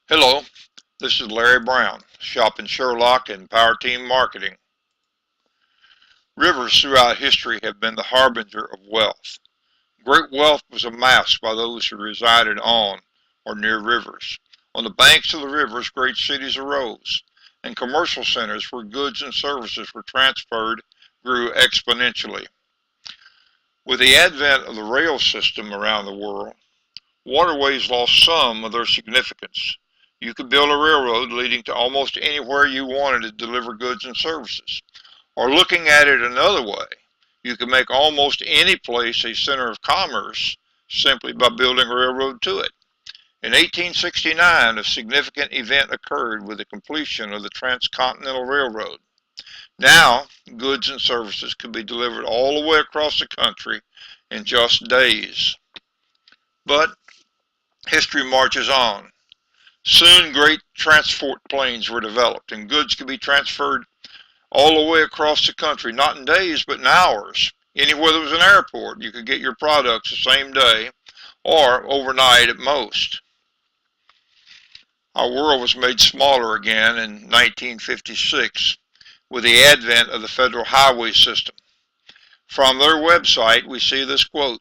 Hello, this is Larry Brown, Shopping Sherlock and Power Team Marketing. Rivers throughout history have been the harbinger of wealth. Great wealth was amassed by those who resided on or near rivers. On the banks of the rivers, great cities arose, and commercial centers where goods and services were transferred grew exponentially. With the advent of the rail system around the world, waterways lost some of their significance. You could build a railroad leading to almost anywhere you wanted to deliver goods and services. Or looking at it another way, you could make almost any place a center of commerce simply by building a railroad to it. In 1869, a significant event occurred with the completion of the Transcontinental Railroad. Now, goods and services could be delivered all the way across the country in just days. But history marches on. Soon great transport planes were developed and goods could be transferred all the way across the country, not in days, but in hours. Anywhere there was an airport, you could get your products the same day or overnight at most. Our world was made smaller again in 1956 with the advent of the federal highway system. From their website, we see this quote: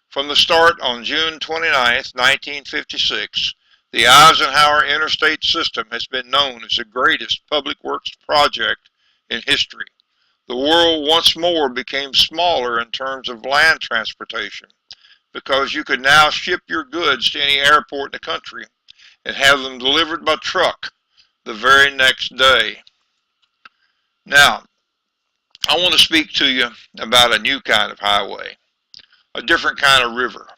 "From the start on June 29, 1956, the Eisenhower Interstate System has been known as the greatest public works project in history. The world once more became smaller in terms of land transportation because you could now ship your goods to any airport in the country and have them delivered by truck the very next day." Now, I want to speak to you about a new kind of highway, a different kind of river.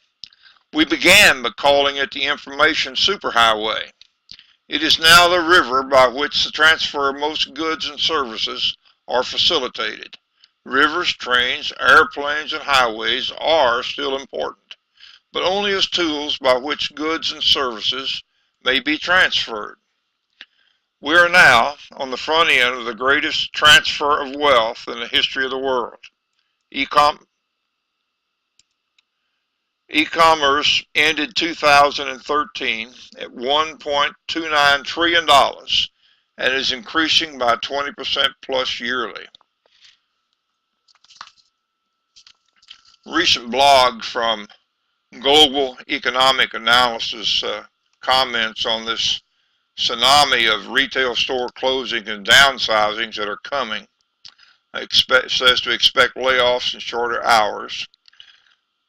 We began by calling it the Information Superhighway. It is now the river by which the transfer of most goods and services are facilitated. Rivers, trains, airplanes, and highways are still important, but only as tools by which goods and services may be transferred. We are now on the front end of the greatest transfer of wealth in the history of the world. E-commerce ended 2013 at $1.29 trillion and is increasing by 20% plus yearly. Recent blog from Global Economic Analysis comments on this tsunami of retail store closings and downsizings that are coming. Says to expect layoffs in shorter hours.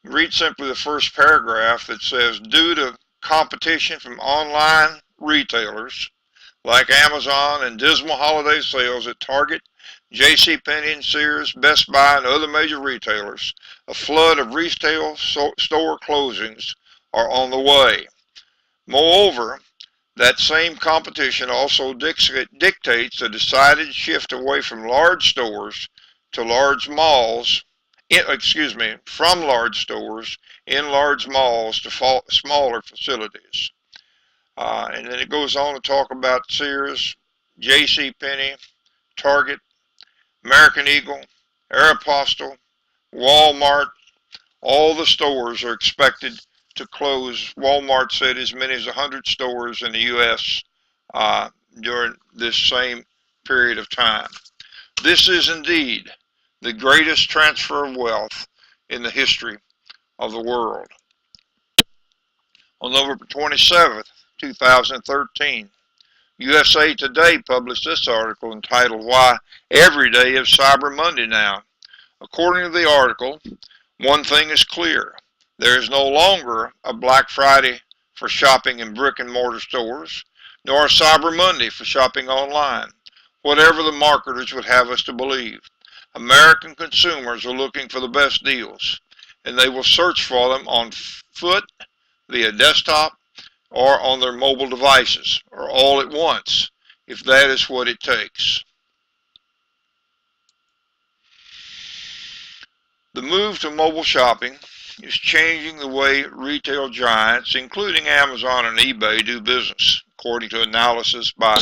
Read simply the first paragraph that says, due to competition from online retailers like Amazon and dismal holiday sales at Target, JCPenney and Sears, Best Buy, and other major retailers, a flood of retail store closings are on the way. Moreover, that same competition also dictates a decided shift away from large stores to large malls, from large stores in large malls to smaller facilities. And then it goes on to talk about Sears, JCPenney, Target, American Eagle, Aeropostale, Walmart. All the stores are expected to close. Walmart said as many as 100 stores in the U.S. During this same period of time. This is indeed the greatest transfer of wealth in the history of the world. On November 27, 2013, USA Today published this article entitled, "Why Every Day is Cyber Monday Now." According to the article, one thing is clear. There is no longer a Black Friday for shopping in brick and mortar stores, nor a Cyber Monday for shopping online, whatever the marketers would have us to believe. American consumers are looking for the best deals, and they will search for them on foot, via desktop, or on their mobile devices, or all at once, if that is what it takes. The move to mobile shopping is changing the way retail giants, including Amazon and eBay, do business, according to analysis by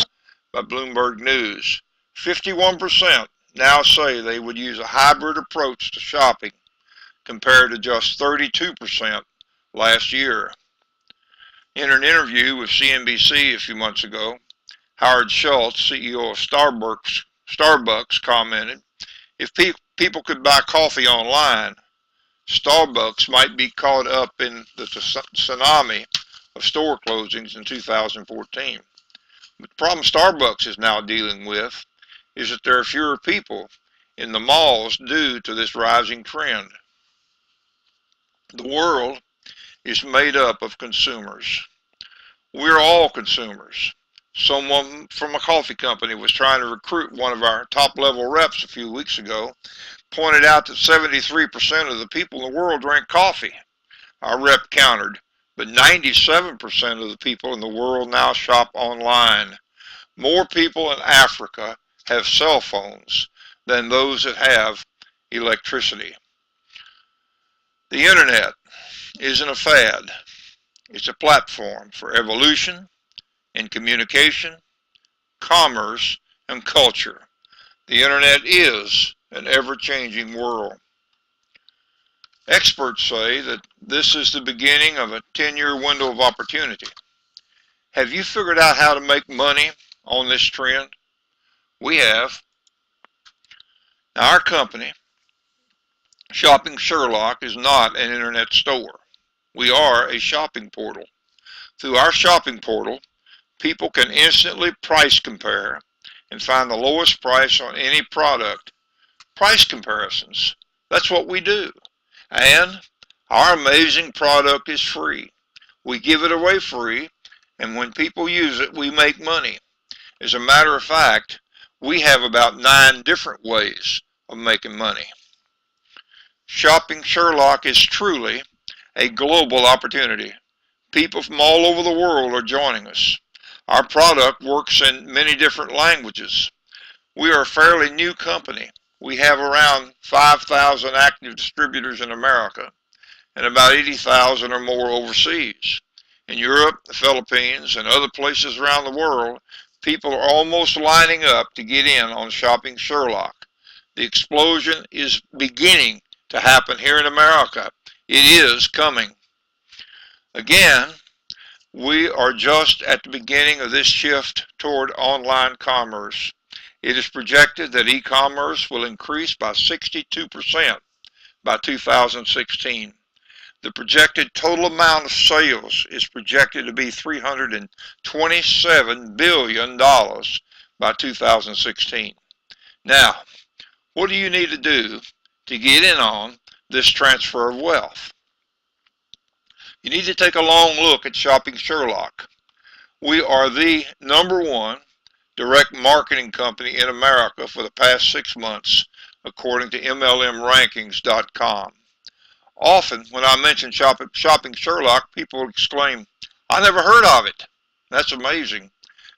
Bloomberg News. 51% now say they would use a hybrid approach to shopping, compared to just 32% last year. In an interview with CNBC a few months ago, Howard Schultz, CEO of Starbucks commented, if people could buy coffee online, Starbucks might be caught up in the tsunami of store closings in 2014. But the problem Starbucks is now dealing with is that there are fewer people in the malls due to this rising trend. The world is made up of consumers. We're all consumers. Someone from a coffee company was trying to recruit one of our top level reps a few weeks ago, pointed out that 73% of the people in the world drink coffee. Our rep countered, but 97% of the people in the world now shop online. More people in Africa have cell phones than those that have electricity. The internet isn't a fad. It's a platform for evolution in communication, commerce, and culture. The internet is an ever-changing world. Experts say that this is the beginning of a 10-year window of opportunity. Have you figured out how to make money on this trend? We have. Now, our company, Shopping Sherlock, is not an internet store. We are a shopping portal. Through our shopping portal, people can instantly price compare and find the lowest price on any product. Price comparisons. That's what we do. And our amazing product is free. We give it away free, and when people use it, we make money. As a matter of fact, we have about 9 different ways of making money. Shopping Sherlock is truly a global opportunity. People from all over the world are joining us. Our product works in many different languages. We are a fairly new company. We have around 5,000 active distributors in America and about 80,000 or more overseas. In Europe, the Philippines, and other places around the world, people are almost lining up to get in on Shopping Sherlock. The explosion is beginning to happen here in America. It is coming. Again, we are just at the beginning of this shift toward online commerce. It is projected that e-commerce will increase by 62% by 2016. The projected total amount of sales is projected to be $327 billion by 2016. Now, what do you need to do to get in on this transfer of wealth? You need to take a long look at Shopping Sherlock. We are the #1 direct marketing company in America for the past 6 months, according to MLMrankings.com. Often, when I mention Shopping Sherlock, people exclaim, I never heard of it. That's amazing.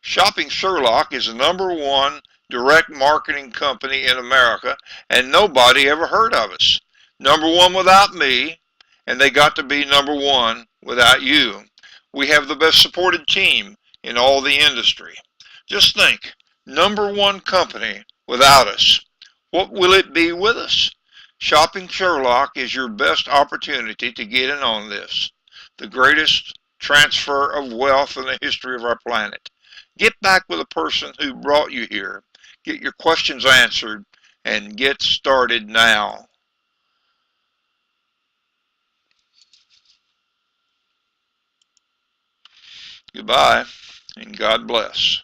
Shopping Sherlock is the #1 direct marketing company in America, and nobody ever heard of us. #1 without me, and they got to be #1 without you. We have the best supported team in all the industry. Just think, #1 company without us. What will it be with us? Shopping Sherlock is your best opportunity to get in on this, the greatest transfer of wealth in the history of our planet. Get back with the person who brought you here. Get your questions answered and get started now. Goodbye, and God bless.